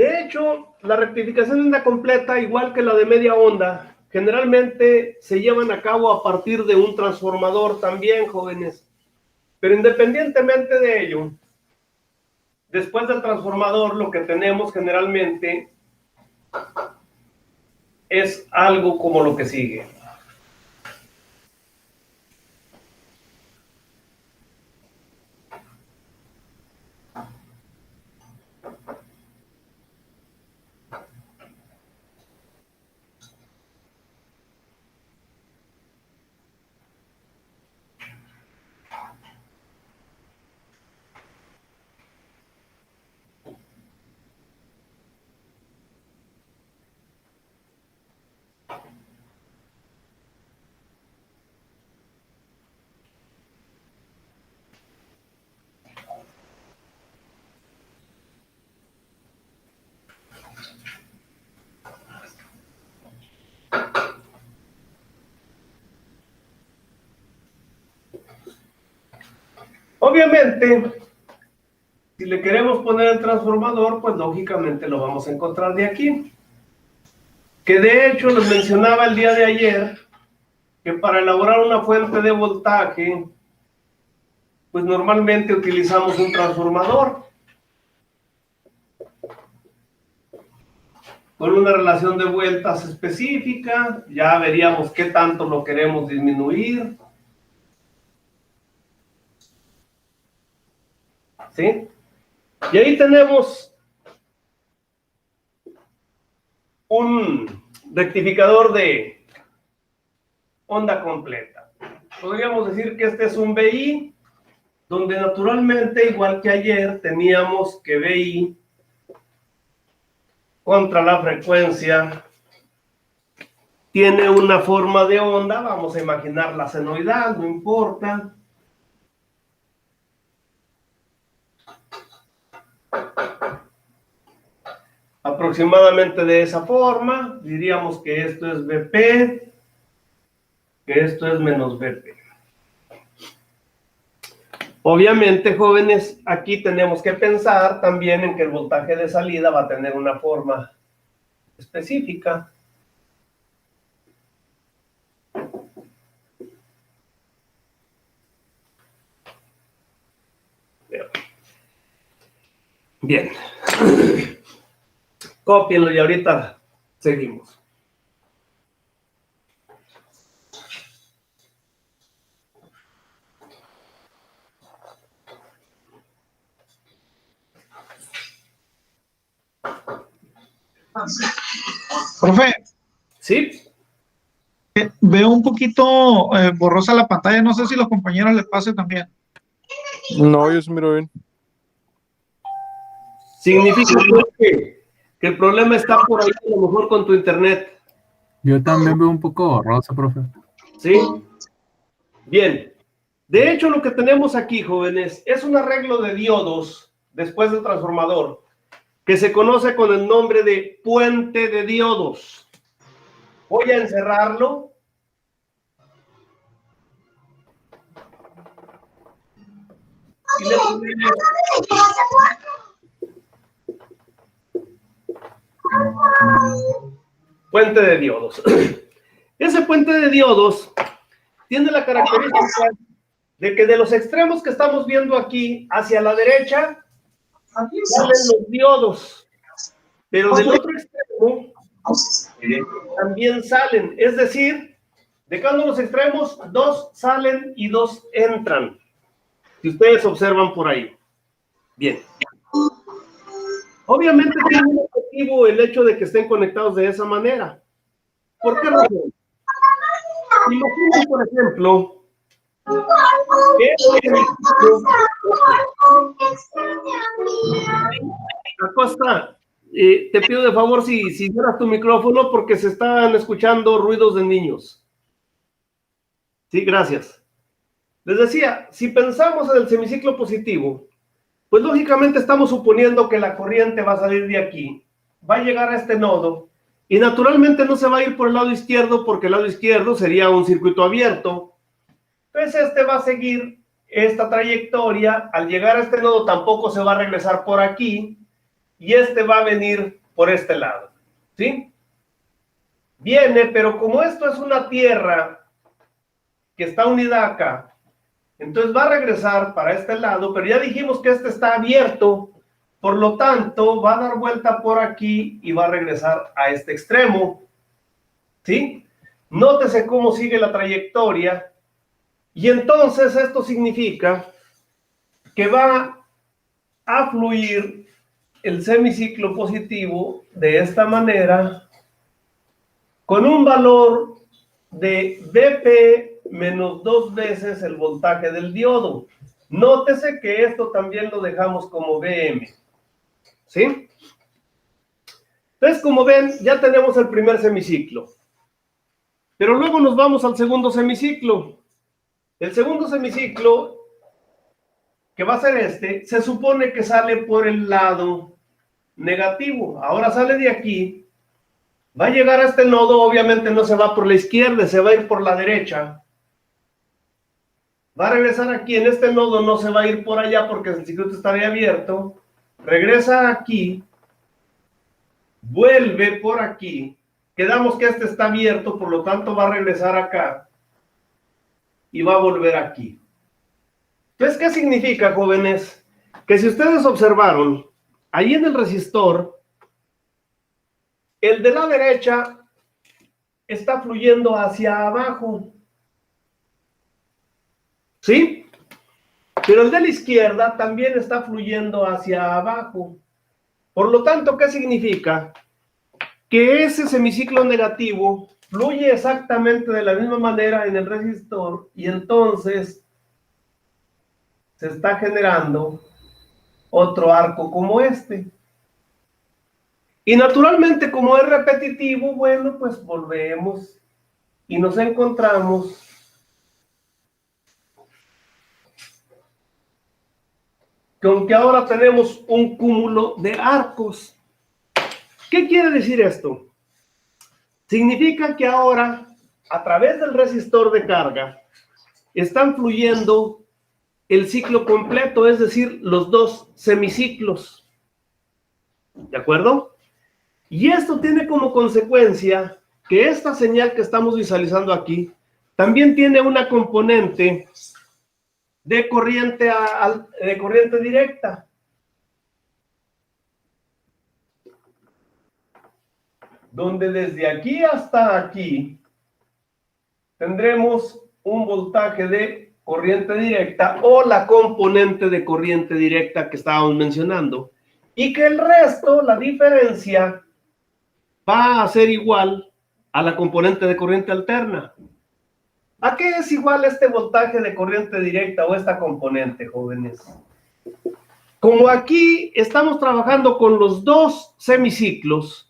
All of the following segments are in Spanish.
De hecho, la rectificación de onda completa, igual que la de media onda, generalmente se llevan a cabo a partir de un transformador también, jóvenes. Pero independientemente de ello, después del transformador lo que tenemos generalmente es algo como lo que sigue. Obviamente, si le queremos poner el transformador, pues lógicamente lo vamos a encontrar de aquí. Que de hecho les mencionaba el día de ayer que para elaborar una fuente de voltaje, pues normalmente utilizamos un transformador con una relación de vueltas específica. Ya veríamos qué tanto lo queremos disminuir. ¿Sí? Y ahí tenemos un rectificador de onda completa. Podríamos decir que este es un BI, donde naturalmente, igual que ayer, teníamos que BI contra la frecuencia tiene una forma de onda, vamos a imaginar la senoidal, no importa. Aproximadamente de esa forma, diríamos que esto es BP, que esto es menos BP. Obviamente, jóvenes, aquí tenemos que pensar también en que el voltaje de salida va a tener una forma específica. Bien. Cópienlo y ahorita seguimos. Profe, ¿Sí? veo un poquito borrosa la pantalla, no sé si los compañeros les pase también. No, yo sí miro bien. Significa que el problema está por ahí, a lo mejor con tu internet. Yo también veo un poco borroso, profe. ¿Sí? Bien. De hecho, lo que tenemos aquí, jóvenes, es un arreglo de diodos después del transformador, que se conoce con el nombre de puente de diodos. Voy a encerrarlo. Y le ponemos puente de diodos. Ese puente de diodos tiene la característica de que de los extremos que estamos viendo aquí hacia la derecha salen los diodos, pero del otro extremo también salen, es decir, de cada uno de los extremos, dos salen y dos entran, si ustedes observan por ahí. Bien. Obviamente tiene un objetivo el hecho de que estén conectados de esa manera. ¿Por qué razón? Imaginen, por ejemplo, Acosta, te pido de favor si cierras tu micrófono porque se están escuchando ruidos de niños. Sí, gracias. Les decía, si pensamos en el semiciclo positivo, pues lógicamente estamos suponiendo que la corriente va a salir de aquí, va a llegar a este nodo y naturalmente no se va a ir por el lado izquierdo porque el lado izquierdo sería un circuito abierto. Entonces este va a seguir esta trayectoria, al llegar a este nodo tampoco se va a regresar por aquí y este va a venir por este lado, ¿sí? Viene, pero como esto es una tierra que está unida acá, entonces va a regresar para este lado, pero ya dijimos que este está abierto, por lo tanto va a dar vuelta por aquí y va a regresar a este extremo, ¿sí? Nótese cómo sigue la trayectoria, y entonces esto significa que va a fluir el semiciclo positivo de esta manera, con un valor de Vp menos 2 veces el voltaje del diodo. Nótese que esto también lo dejamos como Vm, ¿sí? Entonces, como ven, ya tenemos el primer semiciclo. Pero luego nos vamos al segundo semiciclo. El segundo semiciclo, que va a ser este, se supone que sale por el lado negativo. Ahora sale de aquí, va a llegar a este nodo, obviamente no se va por la izquierda, se va a ir por la derecha. Va a regresar aquí, en este nodo no se va a ir por allá porque el circuito estaría abierto. Regresa aquí, vuelve por aquí. Quedamos que este está abierto, por lo tanto va a regresar acá y va a volver aquí. Entonces, ¿qué significa, jóvenes? Que si ustedes observaron, ahí en el resistor, el de la derecha está fluyendo hacia abajo, ¿sí? Pero el de la izquierda también está fluyendo hacia abajo. Por lo tanto, ¿qué significa? Que ese semiciclo negativo fluye exactamente de la misma manera en el resistor y entonces se está generando otro arco como este. Y naturalmente, como es repetitivo, bueno, pues volvemos y nos encontramos con que ahora tenemos un cúmulo de arcos. ¿Qué quiere decir esto? Significa que ahora, a través del resistor de carga, están fluyendo el ciclo completo, es decir, los dos semiciclos. ¿De acuerdo? Y esto tiene como consecuencia que esta señal que estamos visualizando aquí también tiene una componente de corriente directa. Donde desde aquí hasta aquí tendremos un voltaje de corriente directa o la componente de corriente directa que estábamos mencionando. Y que el resto, la diferencia, va a ser igual a la componente de corriente alterna. ¿A qué es igual este voltaje de corriente directa o esta componente, jóvenes? Como aquí estamos trabajando con los dos semiciclos,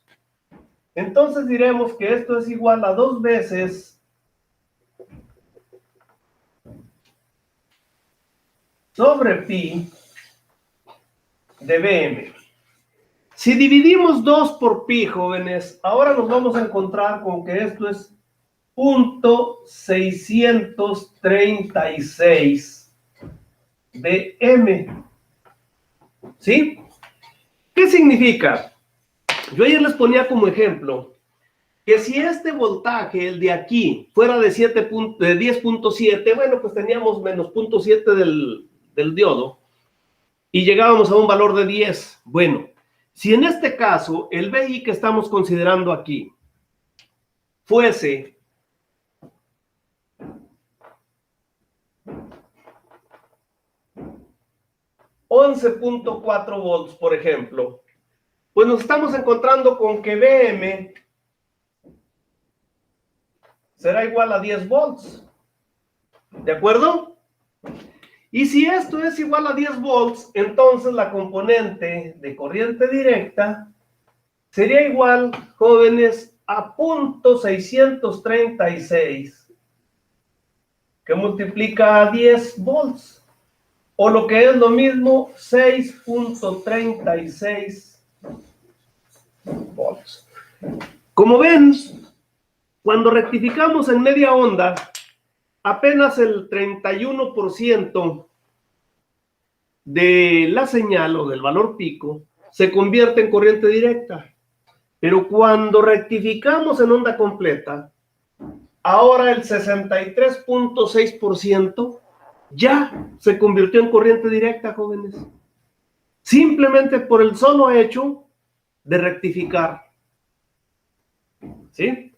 entonces diremos que esto es igual a 2 veces sobre pi de Vm. Si dividimos 2 por pi, jóvenes, ahora nos vamos a encontrar con que esto es 0.636 de m. ¿Sí? ¿Qué significa? Yo ayer les ponía como ejemplo que si este voltaje, el de aquí, fuera de 10.7, bueno, pues teníamos menos 0.7 del diodo y llegábamos a un valor de 10. Bueno, si en este caso el VI que estamos considerando aquí fuese 11.4 volts, por ejemplo, pues nos estamos encontrando con que Vm será igual a 10 volts. ¿De acuerdo? Y si esto es igual a 10 volts, entonces la componente de corriente directa sería igual, jóvenes, a 0.636, que multiplica a 10 volts. O lo que es lo mismo, 6.36 volts. Como ven, cuando rectificamos en media onda, apenas el 31% de la señal o del valor pico se convierte en corriente directa. Pero cuando rectificamos en onda completa, ahora el 63.6% ya se convirtió en corriente directa, jóvenes. Simplemente por el solo hecho de rectificar. ¿Sí?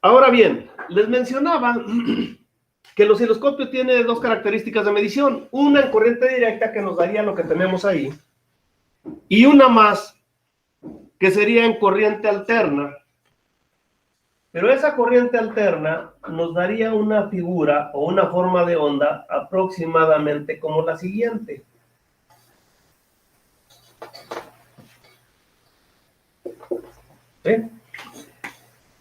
Ahora bien, les mencionaba que el osciloscopio tiene dos características de medición. Una en corriente directa, que nos daría lo que tenemos ahí, y una más, que sería en corriente alterna. Pero esa corriente alterna nos daría una figura o una forma de onda aproximadamente como la siguiente. ¿Sí?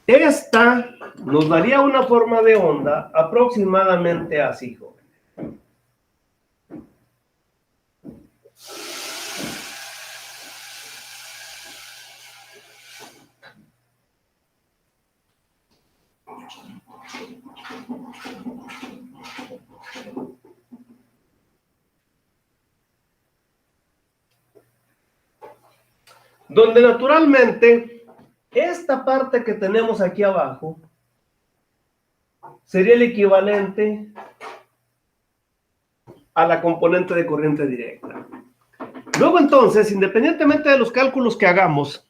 Esta nos daría una forma de onda aproximadamente así, joven. Donde naturalmente esta parte que tenemos aquí abajo sería el equivalente a la componente de corriente directa. Luego entonces, independientemente de los cálculos que hagamos,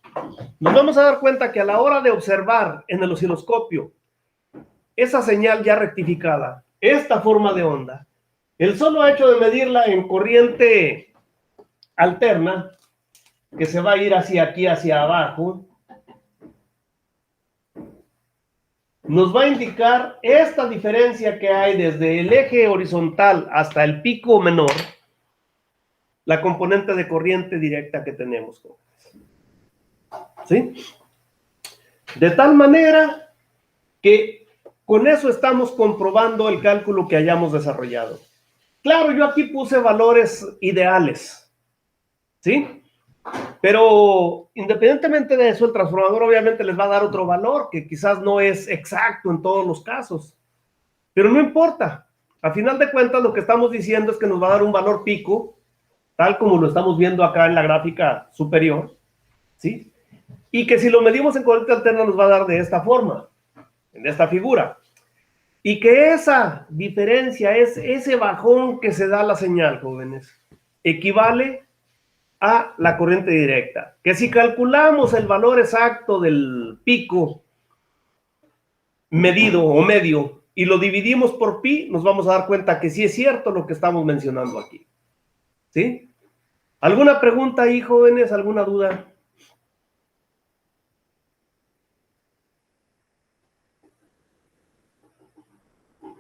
nos vamos a dar cuenta que a la hora de observar en el osciloscopio esa señal ya rectificada, esta forma de onda, el solo hecho de medirla en corriente alterna, que se va a ir hacia aquí, hacia abajo, nos va a indicar esta diferencia que hay desde el eje horizontal hasta el pico menor, la componente de corriente directa que tenemos. ¿Sí? De tal manera que con eso estamos comprobando el cálculo que hayamos desarrollado. Claro, yo aquí puse valores ideales, ¿sí? Pero independientemente de eso, el transformador obviamente les va a dar otro valor que quizás no es exacto en todos los casos. Pero no importa. A final de cuentas, lo que estamos diciendo es que nos va a dar un valor pico, tal como lo estamos viendo acá en la gráfica superior, ¿sí? Y que si lo medimos en corriente alterna nos va a dar de esta forma, en esta figura. Y que esa diferencia, es ese bajón que se da a la señal, jóvenes, equivale a la corriente directa. Que si calculamos el valor exacto del pico medido o medio y lo dividimos por pi, nos vamos a dar cuenta que sí es cierto lo que estamos mencionando aquí. ¿Sí? ¿Alguna pregunta ahí, jóvenes? ¿Alguna duda?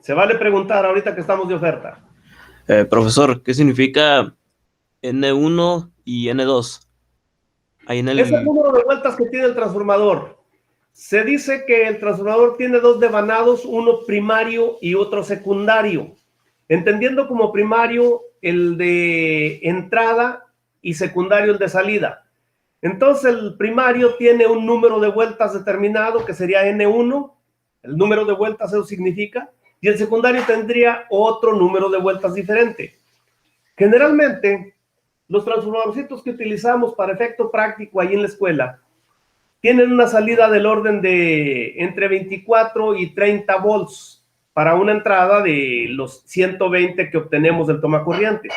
Se vale preguntar ahorita que estamos de oferta. Profesor, ¿qué significa N1 y N2? Ahí en Es el número de vueltas que tiene el transformador. Se dice que el transformador tiene dos devanados, uno primario y otro secundario. Entendiendo como primario el de entrada y secundario el de salida. Entonces el primario tiene un número de vueltas determinado que sería N1, el número de vueltas eso significa, y el secundario tendría otro número de vueltas diferente. Generalmente, los transformadorcitos que utilizamos para efecto práctico ahí en la escuela tienen una salida del orden de entre 24 y 30 volts para una entrada de los 120 que obtenemos del tomacorriente.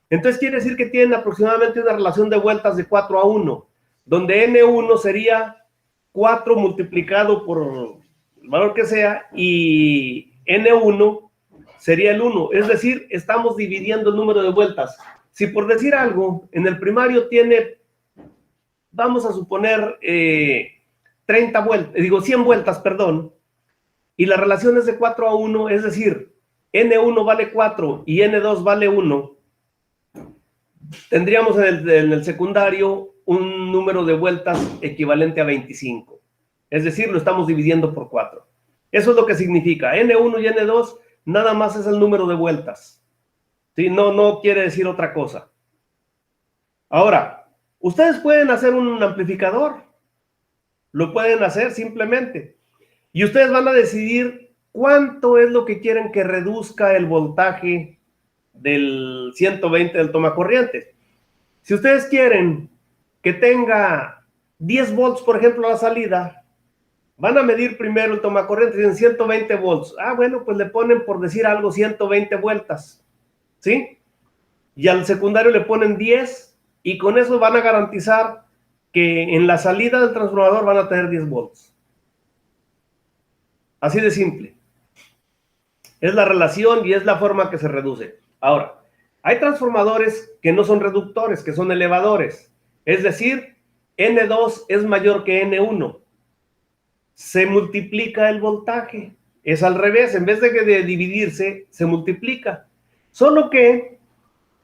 Entonces quiere decir que tienen aproximadamente una relación de vueltas de 4:1, donde N1 sería 4 multiplicado por el valor que sea y N1 sería el 1. Es decir, estamos dividiendo el número de vueltas. Si por decir algo, en el primario tiene, vamos a suponer, 30 vueltas, 100 vueltas, perdón, y la relación es de 4:1, es decir, N1 vale 4 y N2 vale 1, tendríamos en el secundario un número de vueltas equivalente a 25. Es decir, lo estamos dividiendo por 4. Eso es lo que significa. N1 y N2 nada más es el número de vueltas. ¿Sí? No quiere decir otra cosa. Ahora, ustedes pueden hacer un amplificador. Lo pueden hacer simplemente. Y ustedes van a decidir cuánto es lo que quieren que reduzca el voltaje del 120 del tomacorriente. Si ustedes quieren que tenga 10 volts, por ejemplo, a la salida, van a medir primero el tomacorriente en 120 volts. Ah, bueno, pues le ponen, por decir algo, 120 vueltas, ¿sí? Y al secundario le ponen 10 y con eso van a garantizar que en la salida del transformador van a tener 10 volts. Así de simple. Es la relación y es la forma que se reduce. Ahora, hay transformadores que no son reductores, que son elevadores. Es decir, N2 es mayor que N1. Se multiplica el voltaje. Es al revés, en vez de dividirse, se multiplica. Solo que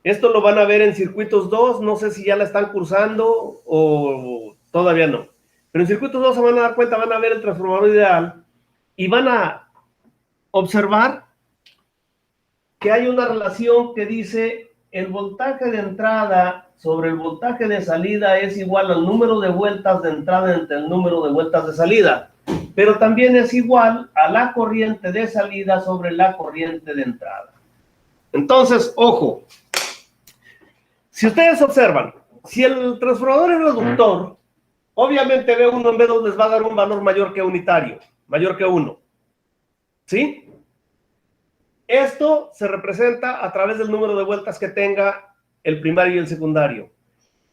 esto lo van a ver en circuitos 2, no sé si ya la están cursando o todavía no. Pero en circuitos 2 se van a dar cuenta, van a ver el transformador ideal y van a observar que hay una relación que dice el voltaje de entrada sobre el voltaje de salida es igual al número de vueltas de entrada entre el número de vueltas de salida, pero también es igual a la corriente de salida sobre la corriente de entrada. Entonces, ojo, si ustedes observan, si el transformador es reductor, obviamente B1 en B2 les va a dar un valor mayor que unitario, mayor que 1, ¿sí? Esto se representa a través del número de vueltas que tenga el primario y el secundario.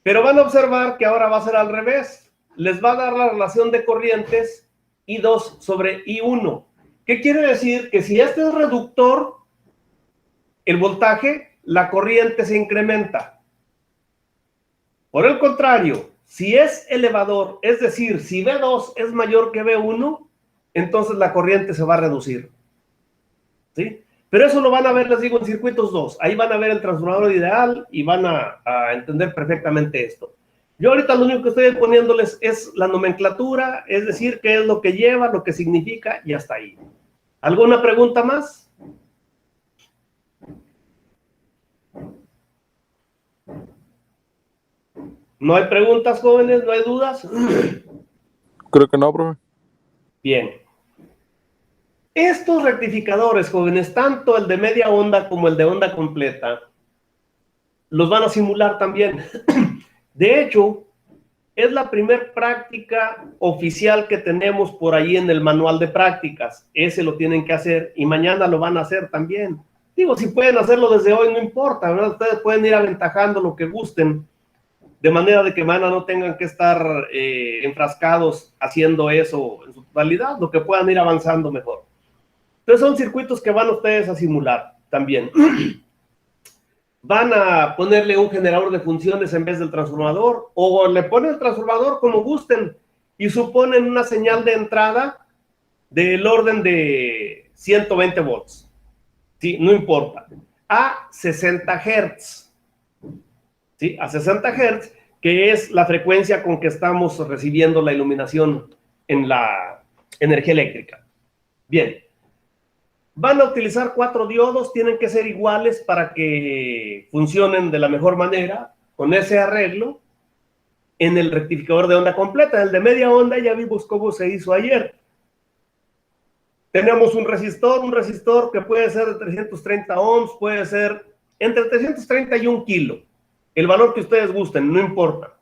Pero van a observar que ahora va a ser al revés. Les va a dar la relación de corrientes I2 sobre I1. ¿Qué quiere decir? Que si este es reductor, el voltaje, la corriente se incrementa. Por el contrario, si es elevador, es decir, si B2 es mayor que B1, entonces la corriente se va a reducir. ¿Sí? Pero eso lo van a ver, les digo, en circuitos 2. Ahí van a ver el transformador ideal y van a entender perfectamente esto. Yo ahorita lo único que estoy poniéndoles es la nomenclatura, es decir, qué es lo que lleva, lo que significa y hasta ahí. ¿Alguna pregunta más? ¿No hay preguntas, jóvenes? ¿No hay dudas? Creo que no, profe. Bien. Estos rectificadores, jóvenes, tanto el de media onda como el de onda completa, los van a simular también. De hecho, es la primera práctica oficial que tenemos por ahí en el manual de prácticas. Ese lo tienen que hacer y mañana lo van a hacer también. Digo, si pueden hacerlo desde hoy, no importa, ¿verdad? Ustedes pueden ir aventajando lo que gusten, de manera de que mañana no tengan que estar enfrascados haciendo eso en su totalidad, lo que puedan ir avanzando mejor. Entonces son circuitos que van ustedes a simular también. Van a ponerle un generador de funciones en vez del transformador, o le ponen el transformador como gusten y suponen una señal de entrada del orden de 120 volts. ¿Sí? No importa. A 60 Hz. ¿Sí? A 60 Hz, que es la frecuencia con que estamos recibiendo la iluminación en la energía eléctrica. Bien. Van a utilizar 4 diodos, tienen que ser iguales para que funcionen de la mejor manera, con ese arreglo, en el rectificador de onda completa. El de media onda ya vimos cómo se hizo ayer. Tenemos un resistor que puede ser de 330 ohms, puede ser entre 330 y 1 kilo. El valor que ustedes gusten, no importa.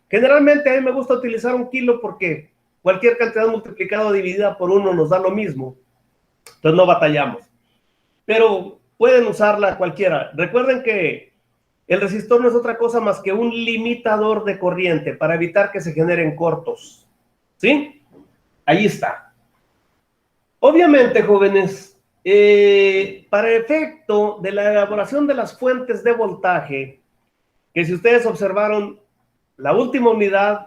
Generalmente a mí me gusta utilizar 1 kilo porque cualquier cantidad multiplicada o dividida por 1 nos da lo mismo. Entonces no batallamos. Pero pueden usarla cualquiera. Recuerden que el resistor no es otra cosa más que un limitador de corriente para evitar que se generen cortos. ¿Sí? Ahí está. Obviamente, jóvenes, para efecto de la elaboración de las fuentes de voltaje, que si ustedes observaron la última unidad,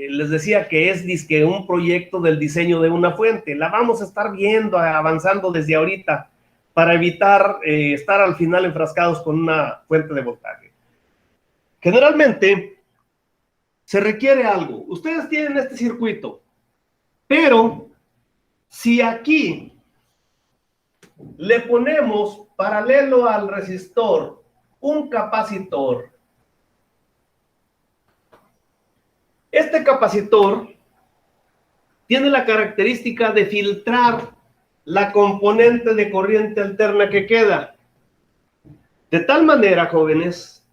les decía que es dizque un proyecto del diseño de una fuente. La vamos a estar viendo, avanzando desde ahorita, para evitar estar al final enfrascados con una fuente de voltaje. Generalmente, se requiere algo. Ustedes tienen este circuito, pero si aquí le ponemos paralelo al resistor un capacitor, este capacitor tiene la característica de filtrar la componente de corriente alterna que queda. De tal manera, jóvenes,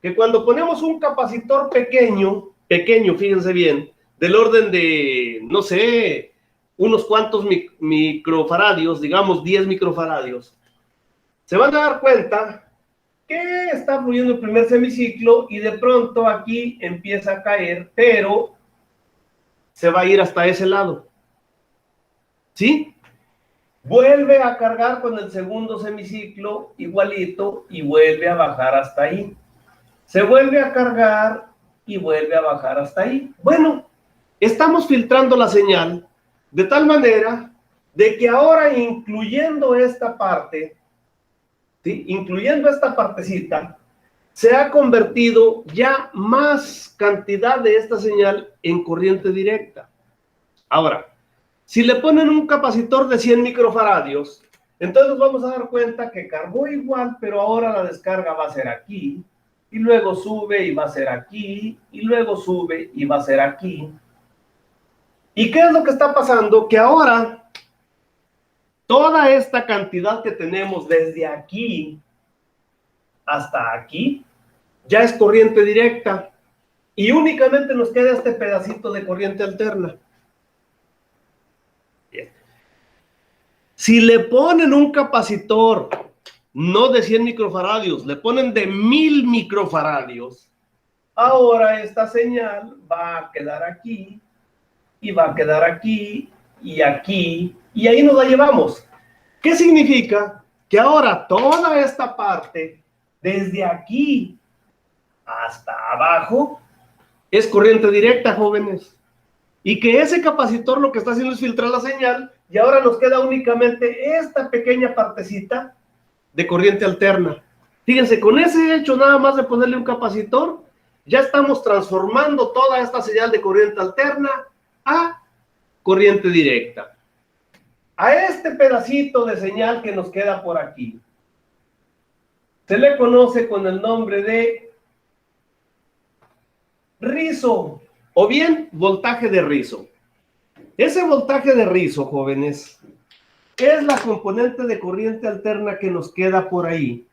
que cuando ponemos un capacitor pequeño, fíjense bien, del orden de, no sé, unos cuantos microfaradios, digamos 10 microfaradios, se van a dar cuenta que está fluyendo el primer semiciclo y de pronto aquí empieza a caer, pero se va a ir hasta ese lado. ¿Sí? Vuelve a cargar con el segundo semiciclo igualito y vuelve a bajar hasta ahí. Se vuelve a cargar y vuelve a bajar hasta ahí. Bueno, estamos filtrando la señal de tal manera de que ahora, incluyendo esta parte, ¿sí?, incluyendo esta partecita, se ha convertido ya más cantidad de esta señal en corriente directa. Ahora, si le ponen un capacitor de 100 microfaradios, entonces nos vamos a dar cuenta que cargó igual, pero ahora la descarga va a ser aquí, y luego sube y va a ser aquí, y luego sube y va a ser aquí. ¿Y qué es lo que está pasando? Que ahora toda esta cantidad que tenemos desde aquí hasta aquí ya es corriente directa, y únicamente nos queda este pedacito de corriente alterna. Bien. Si le ponen un capacitor no de 100 microfaradios, le ponen de 1000 microfaradios, ahora esta señal va a quedar aquí, y va a quedar aquí, y aquí, y ahí nos la llevamos. ¿Qué significa? Que ahora toda esta parte, desde aquí hasta abajo, es corriente directa, jóvenes. Y que ese capacitor lo que está haciendo es filtrar la señal, y ahora nos queda únicamente esta pequeña partecita de corriente alterna. Fíjense, con ese hecho nada más de ponerle un capacitor, ya estamos transformando toda esta señal de corriente alterna a corriente directa. A este pedacito de señal que nos queda por aquí, se le conoce con el nombre de rizo, o bien voltaje de rizo. Ese voltaje de rizo, jóvenes, es la componente de corriente alterna que nos queda por ahí,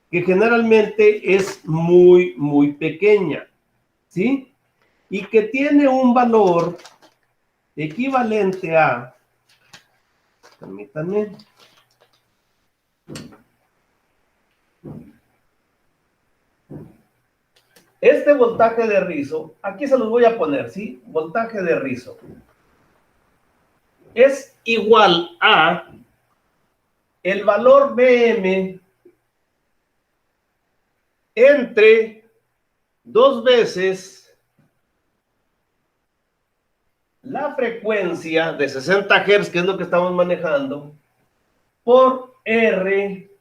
que generalmente es muy, muy pequeña, ¿sí? Y que tiene un valor equivalente a, permítanme, este voltaje de rizo, aquí se los voy a poner, ¿sí? Voltaje de rizo es igual a el valor Vm entre 2 veces la frecuencia de 60 Hz, que es lo que estamos manejando, por R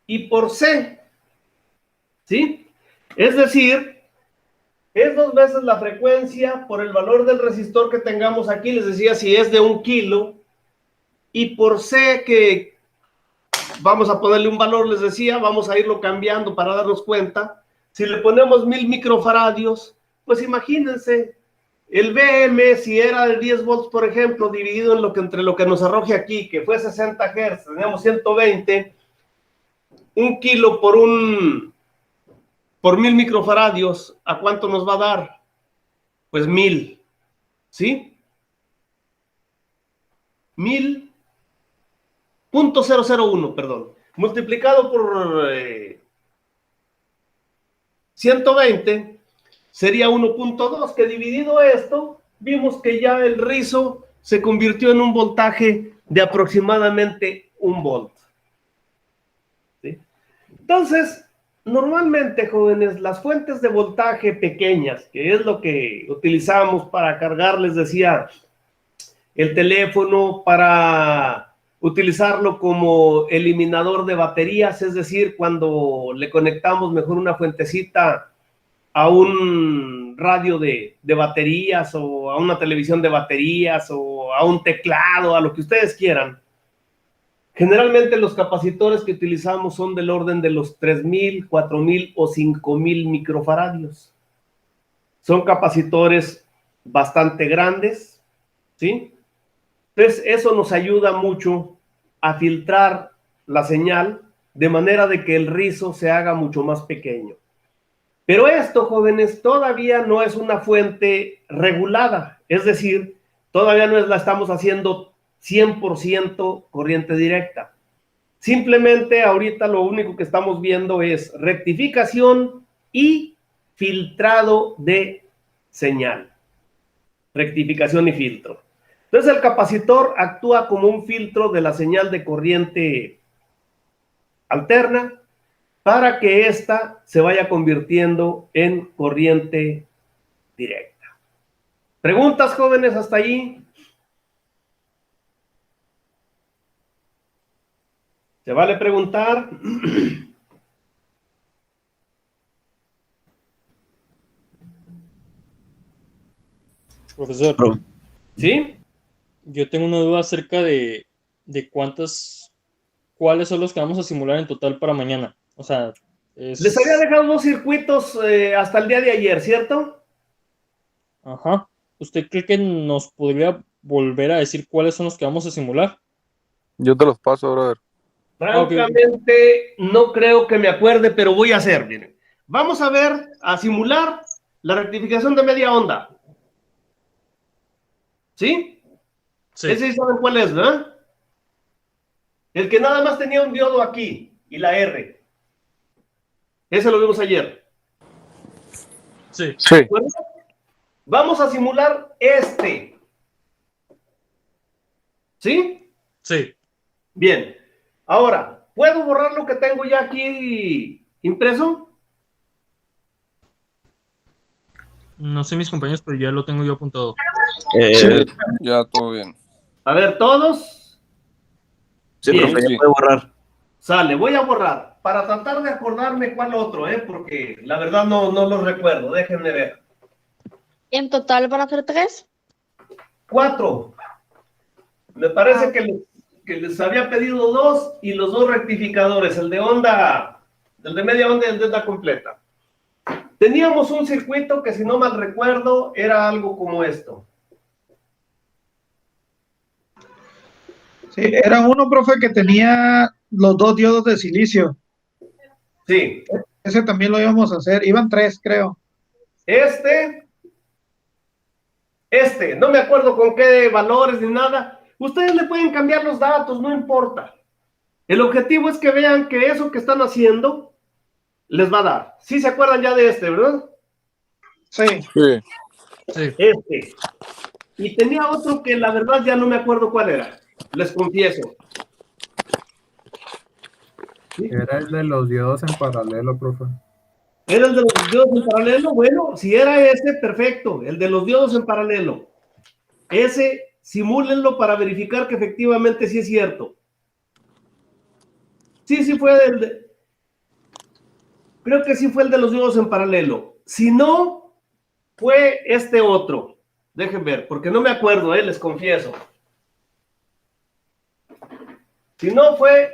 y por C, ¿sí? Es decir, es 2 veces la frecuencia por el valor del resistor que tengamos aquí, les decía, si es de 1 kilo, y por C, que vamos a ponerle un valor, les decía, vamos a irlo cambiando para darnos cuenta. Si le ponemos 1000 microfaradios, pues imagínense, el Vm, si era de 10 volts, por ejemplo, dividido en entre lo que nos arroje aquí, que fue 60 Hz, tenemos 120, 1 kilo por 1000 microfaradios, ¿a cuánto nos va a dar? Pues 1000, ¿sí? 1000.001, perdón, multiplicado por 120, sería 1.2, que dividido esto, vimos que ya el rizo se convirtió en un voltaje de aproximadamente 1 volt. ¿Sí? Entonces, normalmente, jóvenes, las fuentes de voltaje pequeñas, que es lo que utilizamos para cargar, les decía, el teléfono, para utilizarlo como eliminador de baterías, es decir, cuando le conectamos mejor una fuentecita a un radio de baterías, o a una televisión de baterías, o a un teclado, a lo que ustedes quieran. Generalmente los capacitores que utilizamos son del orden de los 3000, 4000 o 5000 microfaradios. Son capacitores bastante grandes, ¿sí? Entonces eso nos ayuda mucho a filtrar la señal de manera de que el rizo se haga mucho más pequeño. Pero esto, jóvenes, todavía no es una fuente regulada, es decir, todavía no la estamos haciendo 100% corriente directa. Simplemente ahorita lo único que estamos viendo es rectificación y filtrado de señal. Rectificación y filtro. Entonces el capacitor actúa como un filtro de la señal de corriente alterna para que ésta se vaya convirtiendo en corriente directa. ¿Preguntas, jóvenes, hasta ahí? ¿Se vale preguntar? Profesor, ¿Sí? yo tengo una duda acerca de cuáles son los que vamos a simular en total para mañana. O sea, Les había dejado 2 circuitos hasta el día de ayer, ¿cierto? Ajá. ¿Usted cree que nos podría volver a decir cuáles son los que vamos a simular? Yo te los paso, brother. Francamente, no creo que me acuerde, pero voy a hacer, miren. Vamos a ver, a simular la rectificación de media onda. ¿Sí? Sí. Ese sí saben cuál es, ¿verdad? El que nada más tenía un diodo aquí y la R. Ese lo vimos ayer. Sí. Sí. ¿Recuerdan? Vamos a simular este. ¿Sí? Sí. Bien. Ahora, ¿puedo borrar lo que tengo ya aquí impreso? No sé mis compañeros, pero ya lo tengo yo apuntado. Sí, ya todo bien. A ver, todos. Sí, Bien. profe, ya Sí. puede borrar. Sale, voy a borrar para tratar de acordarme cuál otro, porque la verdad no lo recuerdo. Déjenme ver. En total van a ser 3. 4. Me parece que les había pedido 2 y los 2 rectificadores, el de onda, el de media onda y el de onda completa. Teníamos un circuito que, si no mal recuerdo, era algo como esto. Sí, era uno, profe, que tenía los 2 diodos de silicio. Sí. Ese también lo íbamos a hacer. Iban 3, creo. Este, no me acuerdo con qué valores ni nada. Ustedes le pueden cambiar los datos, no importa. El objetivo es que vean que eso que están haciendo les va a dar. Sí se acuerdan ya de este, ¿verdad? Sí. Sí. Sí. Este. Y tenía otro que la verdad ya no me acuerdo cuál era. Les confieso. ¿Sí? Era el de los diodos en paralelo, profe. ¿Era el de los diodos en paralelo? Bueno, si era ese, perfecto. El de los diodos en paralelo. Ese, simúlenlo para verificar que efectivamente sí es cierto. Sí fue el de... Creo que sí fue el de los diodos en paralelo. Si no, fue este otro. Dejen ver, porque no me acuerdo, les confieso. Si no, fue...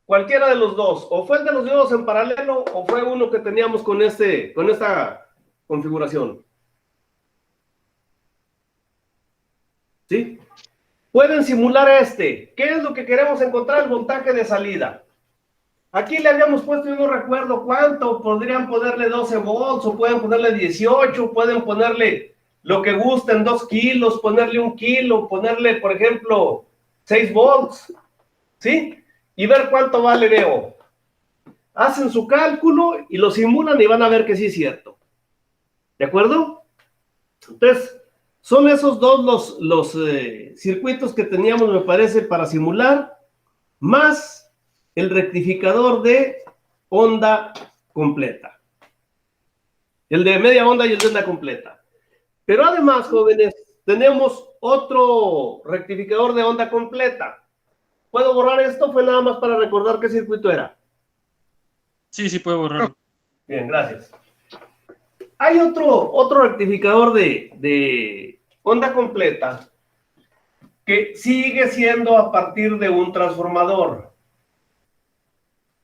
cualquiera de los dos, o fue el de los diodos en paralelo, o fue uno que teníamos con esta configuración. ¿Sí? Pueden simular este. ¿Qué es lo que queremos encontrar? El voltaje de salida. Aquí le habíamos puesto, yo no recuerdo cuánto, podrían ponerle 12 volts, o pueden ponerle 18, pueden ponerle lo que gusten, 2 kilos, ponerle 1 kilo, ponerle, por ejemplo, 6 volts, ¿sí? Y ver cuánto vale VO. Hacen su cálculo y lo simulan y van a ver que sí es cierto. ¿De acuerdo? Entonces, son esos dos los circuitos que teníamos, me parece, para simular, más el rectificador de onda completa. El de media onda y el de onda completa. Pero además, jóvenes, tenemos otro rectificador de onda completa. ¿Puedo borrar esto? Fue nada más para recordar qué circuito era. Sí, puede borrarlo. Bien, gracias. Hay otro rectificador de onda completa que sigue siendo a partir de un transformador.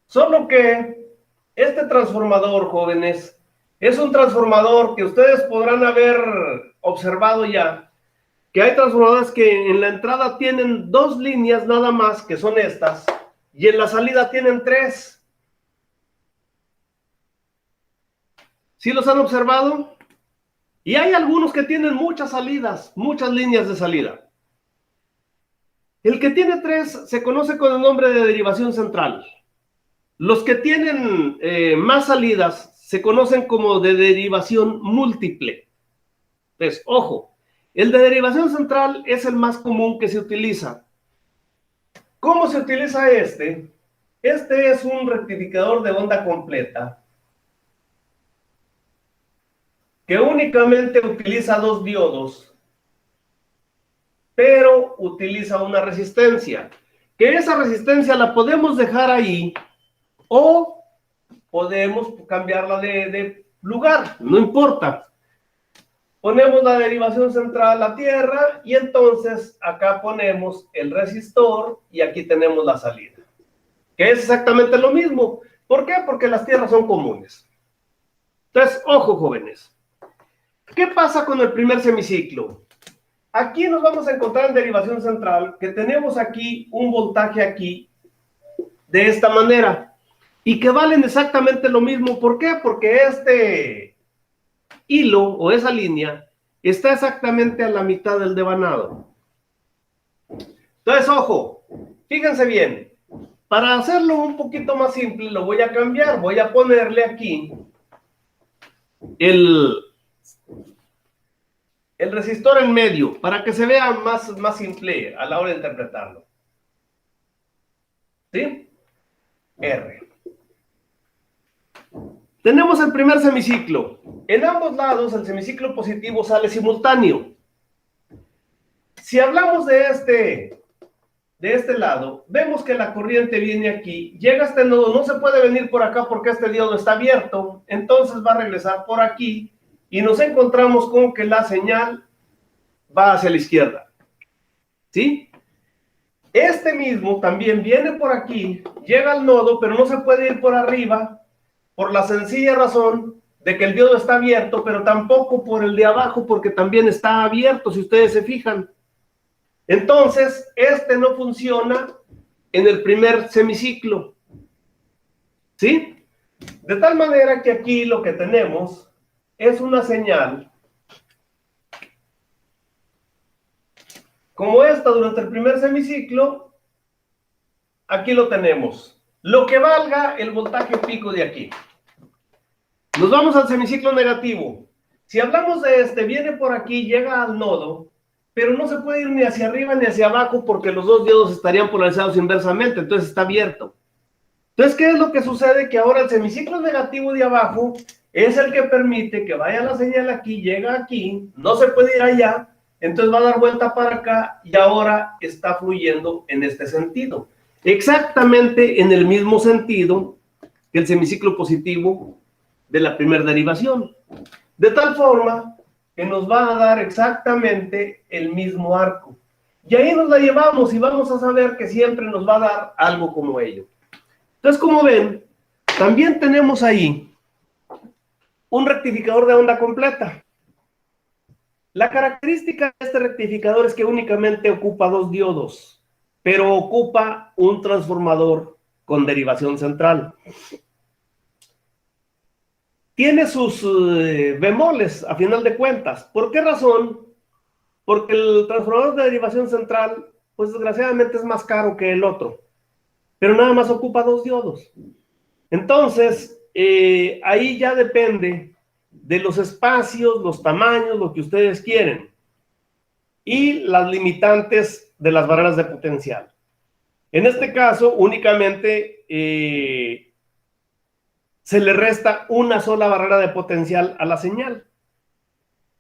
Solo que Este transformador, jóvenes, es un transformador que ustedes podrán haber observado ya, que hay transformadores que en la entrada tienen 2 líneas nada más, que son estas, y en la salida tienen 3. ¿Sí los han observado? Y hay algunos que tienen muchas salidas, muchas líneas de salida. El que tiene 3 se conoce con el nombre de derivación central. Los que tienen más salidas se conocen como de derivación múltiple. Entonces, ojo, el de derivación central es el más común que se utiliza. ¿Cómo se utiliza este? Este es un rectificador de onda completa que únicamente utiliza 2 diodos, pero utiliza una resistencia, que esa resistencia la podemos dejar ahí o podemos cambiarla de lugar, no importa. Ponemos la derivación central a tierra y entonces acá ponemos el resistor y aquí tenemos la salida, que es exactamente lo mismo. ¿Por qué? Porque las tierras son comunes. Entonces, ojo, jóvenes. ¿Qué pasa con el primer semiciclo? Aquí nos vamos a encontrar en derivación central que tenemos aquí un voltaje aquí de esta manera y que valen exactamente lo mismo. ¿Por qué? Porque este hilo o esa línea está exactamente a la mitad del devanado. Entonces, ojo, fíjense bien, para hacerlo un poquito más simple lo voy a cambiar, voy a ponerle aquí el resistor en medio, para que se vea más simple a la hora de interpretarlo. ¿Sí? R. Tenemos el primer semiciclo. En ambos lados el semiciclo positivo sale simultáneo. Si hablamos de este lado, vemos que la corriente viene aquí, llega a este nodo, no se puede venir por acá porque este diodo está abierto, entonces va a regresar por aquí, y nos encontramos con que la señal va hacia la izquierda. ¿Sí? Este mismo también viene por aquí, llega al nodo, pero no se puede ir por arriba, por la sencilla razón de que el diodo está abierto, pero tampoco por el de abajo, porque también está abierto, si ustedes se fijan. Entonces, este no funciona en el primer semiciclo. ¿Sí? De tal manera que aquí lo que tenemos es una señal como esta durante el primer semiciclo. Aquí lo tenemos, lo que valga el voltaje pico de aquí. Nos vamos al semiciclo negativo. Si hablamos de este, viene por aquí, llega al nodo, pero no se puede ir ni hacia arriba ni hacia abajo porque los 2 diodos estarían polarizados inversamente, entonces está abierto. Entonces, ¿qué es lo que sucede? Que ahora el semiciclo negativo de abajo es el que permite que vaya la señal aquí, llega aquí, no se puede ir allá, entonces va a dar vuelta para acá y ahora está fluyendo en este sentido. Exactamente en el mismo sentido que el semiciclo positivo de la primera derivación. De tal forma que nos va a dar exactamente el mismo arco. Y ahí nos la llevamos y vamos a saber que siempre nos va a dar algo como ello. Entonces, como ven, también tenemos ahí un rectificador de onda completa. La característica de este rectificador es que únicamente ocupa 2 diodos, pero ocupa un transformador con derivación central. Tiene sus bemoles, a final de cuentas. ¿Por qué razón? Porque el transformador de derivación central, pues desgraciadamente es más caro que el otro, pero nada más ocupa 2 diodos. Entonces, ahí ya depende de los espacios, los tamaños, lo que ustedes quieren, y las limitantes de las barreras de potencial. En este caso, únicamente se le resta una sola barrera de potencial a la señal.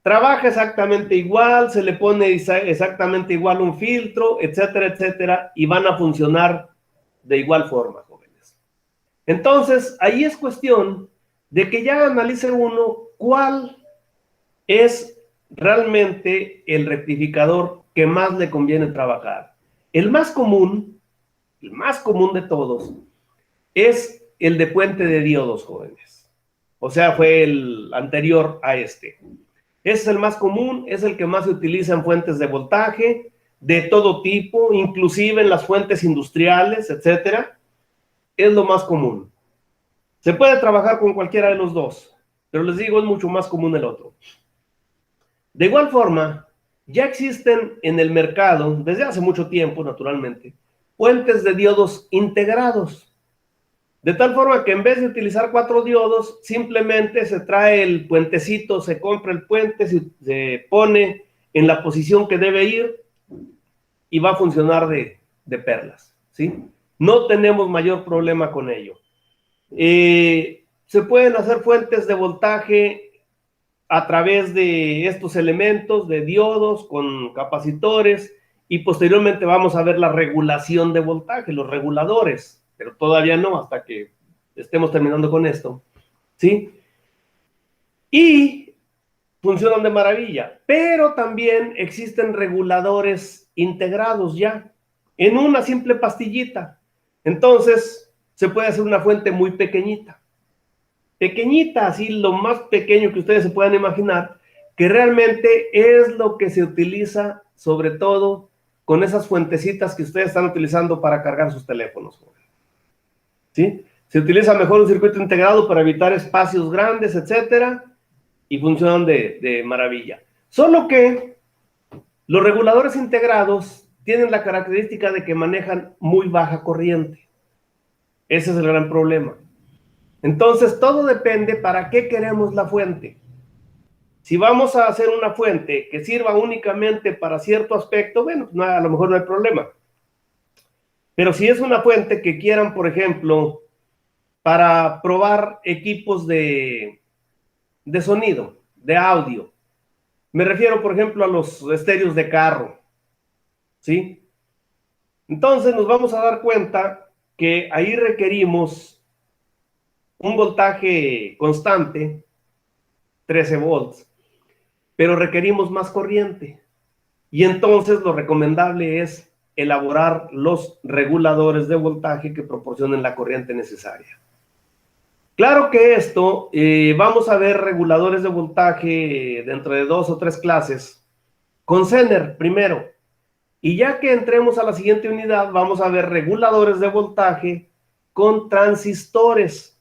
Trabaja exactamente igual, se le pone exactamente igual un filtro, etcétera, etcétera, y van a funcionar de igual forma, jóvenes. Entonces, ahí es cuestión de que ya analice uno cuál es realmente el rectificador que más le conviene trabajar. El más común de todos, es el de puente de diodos, jóvenes. O sea, fue el anterior a este. Ese es el más común, es el que más se utiliza en fuentes de voltaje, de todo tipo, inclusive en las fuentes industriales, etcétera. Es lo más común. Se puede trabajar con cualquiera de los dos, pero les digo, es mucho más común el otro. De igual forma, ya existen en el mercado, desde hace mucho tiempo, naturalmente, puentes de diodos integrados. De tal forma que en vez de utilizar 4 diodos, simplemente se trae el puentecito, se compra el puente, se pone en la posición que debe ir y va a funcionar de perlas, ¿sí? No tenemos mayor problema con ello. Se pueden hacer fuentes de voltaje a través de estos elementos, de diodos, con capacitores, y posteriormente vamos a ver la regulación de voltaje, los reguladores, pero todavía no, hasta que estemos terminando con esto, ¿sí? Y funcionan de maravilla, pero también existen reguladores integrados ya, en una simple pastillita. Entonces, se puede hacer una fuente muy pequeñita, así lo más pequeño que ustedes se puedan imaginar, que realmente es lo que se utiliza sobre todo con esas fuentecitas que ustedes están utilizando para cargar sus teléfonos, ¿sí? Se utiliza mejor un circuito integrado para evitar espacios grandes, etcétera, y funcionan de maravilla. Solo que los reguladores integrados tienen la característica de que manejan muy baja corriente. Ese es el gran problema. Entonces, todo depende para qué queremos la fuente. Si vamos a hacer una fuente que sirva únicamente para cierto aspecto, bueno, no, a lo mejor no hay problema. Pero si es una fuente que quieran, por ejemplo, para probar equipos de sonido, de audio, me refiero, por ejemplo, a los estéreos de carro, ¿sí? Entonces nos vamos a dar cuenta que ahí requerimos un voltaje constante, 13 volts, pero requerimos más corriente. Y entonces lo recomendable es elaborar los reguladores de voltaje que proporcionen la corriente necesaria. Claro que esto, vamos a ver reguladores de voltaje dentro de 2 o 3 clases, con Zener primero. Y ya que entremos a la siguiente unidad, vamos a ver reguladores de voltaje con transistores,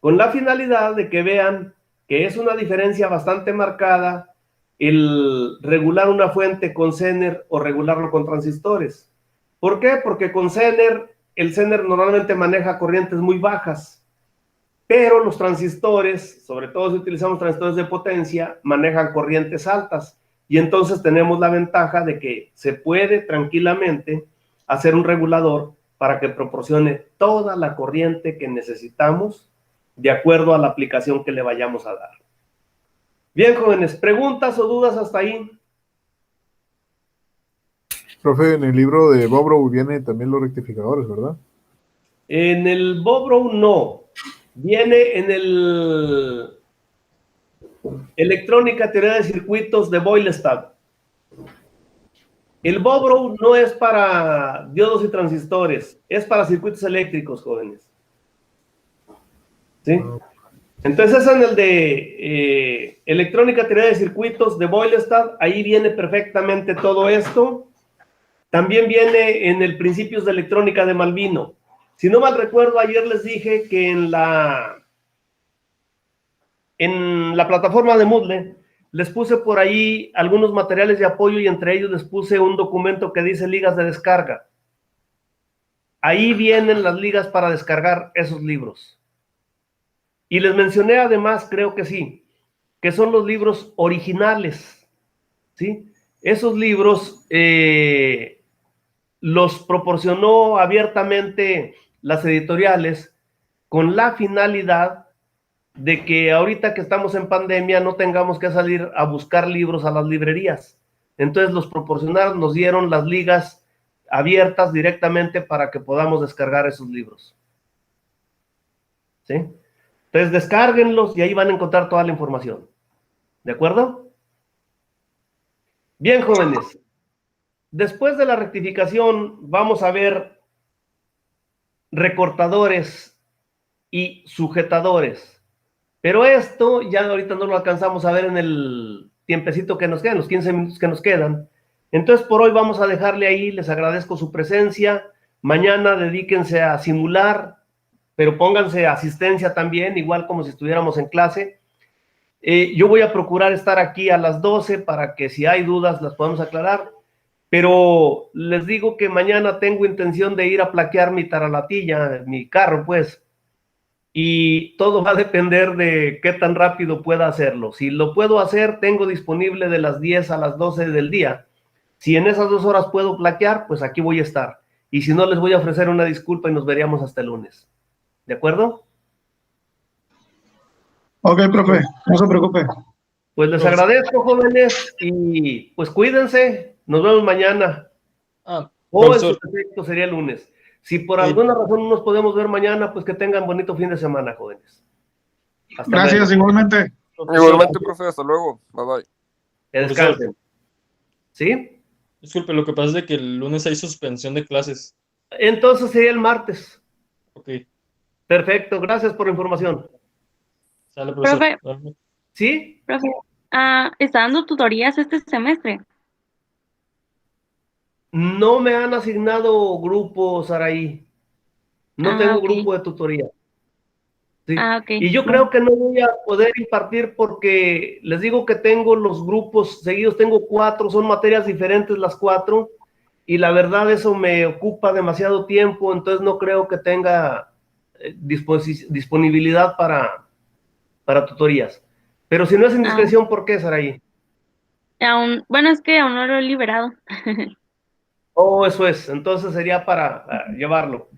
con la finalidad de que vean que es una diferencia bastante marcada el regular una fuente con Zener o regularlo con transistores. ¿Por qué? Porque con Zener, el Zener normalmente maneja corrientes muy bajas, pero los transistores, sobre todo si utilizamos transistores de potencia, manejan corrientes altas. Y entonces tenemos la ventaja de que se puede tranquilamente hacer un regulador para que proporcione toda la corriente que necesitamos de acuerdo a la aplicación que le vayamos a dar. Bien, jóvenes, ¿preguntas o dudas hasta ahí? Profe, en el libro de Bobrow vienen también los rectificadores, ¿verdad? En el Bobrow no. Viene en el Electrónica, teoría de circuitos de Boylestad. El Bobrow no es para diodos y transistores, es para circuitos eléctricos, jóvenes. ¿Sí? Entonces en el de Electrónica, teoría de circuitos de Boylestad, ahí viene perfectamente todo esto. También viene en el Principios de Electrónica de Malvino. Si no mal recuerdo, ayer les dije que en la plataforma de Moodle les puse por ahí algunos materiales de apoyo y entre ellos les puse un documento que dice ligas de descarga. Ahí vienen las ligas para descargar esos libros. Y les mencioné además, creo que sí, que son los libros originales, ¿sí? Esos libros los proporcionó abiertamente las editoriales con la finalidad de que ahorita que estamos en pandemia no tengamos que salir a buscar libros a las librerías. Entonces los proporcionaron, nos dieron las ligas abiertas directamente para que podamos descargar esos libros. ¿Sí? Entonces descárguenlos y ahí van a encontrar toda la información. ¿De acuerdo? Bien, jóvenes. Después de la rectificación vamos a ver recortadores y sujetadores. Pero esto ya ahorita no lo alcanzamos a ver en el tiempecito que nos quedan, los 15 minutos que nos quedan. Entonces, por hoy vamos a dejarle ahí. Les agradezco su presencia. Mañana dedíquense a simular, pero pónganse asistencia también, igual como si estuviéramos en clase. Yo voy a procurar estar aquí a las 12 para que si hay dudas las podamos aclarar. Pero les digo que mañana tengo intención de ir a plaquear mi taralatilla, mi carro, pues. Y todo va a depender de qué tan rápido pueda hacerlo. Si lo puedo hacer, tengo disponible de las 10 a las 12 del día. Si en esas 2 horas puedo plaquear, pues aquí voy a estar. Y si no, les voy a ofrecer una disculpa y nos veríamos hasta el lunes. ¿De acuerdo? Ok, profe, no se preocupe. Pues les agradezco, jóvenes, y pues cuídense. Nos vemos mañana. O en su Profesor, defecto sería el lunes. Si por alguna razón no nos podemos ver mañana, pues que tengan bonito fin de semana, jóvenes. Hasta Gracias, luego. igualmente. Igualmente, profe, hasta luego. Bye bye. Que descansen. ¿Sí? disculpe, lo que pasa es de que el lunes hay suspensión de clases. Entonces sería el martes. Ok, Perfecto, gracias por la información. sale, profesor. Profe, ¿Sí? profe, ¿está dando tutorías este semestre? No me han asignado grupo, Saraí. No tengo ok. grupo de tutoría. Sí. Ok. Y yo creo que no voy a poder impartir porque les digo que tengo los grupos seguidos, tengo 4, son materias diferentes las 4, y la verdad eso me ocupa demasiado tiempo, entonces no creo que tenga disponibilidad para tutorías. Pero si no es indiscreción, ¿por qué, Saraí? Bueno, es que aún no lo he liberado. Oh, eso es, entonces sería para llevarlo.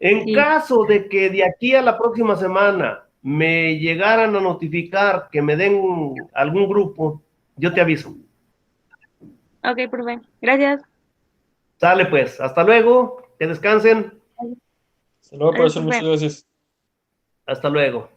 En Sí. caso de que de aquí a la próxima semana me llegaran a notificar que me den algún grupo, yo te aviso. Ok, profe. Gracias. Sale pues, hasta luego, que descansen, Hasta luego, profesor. profe. Muchas gracias. hasta luego.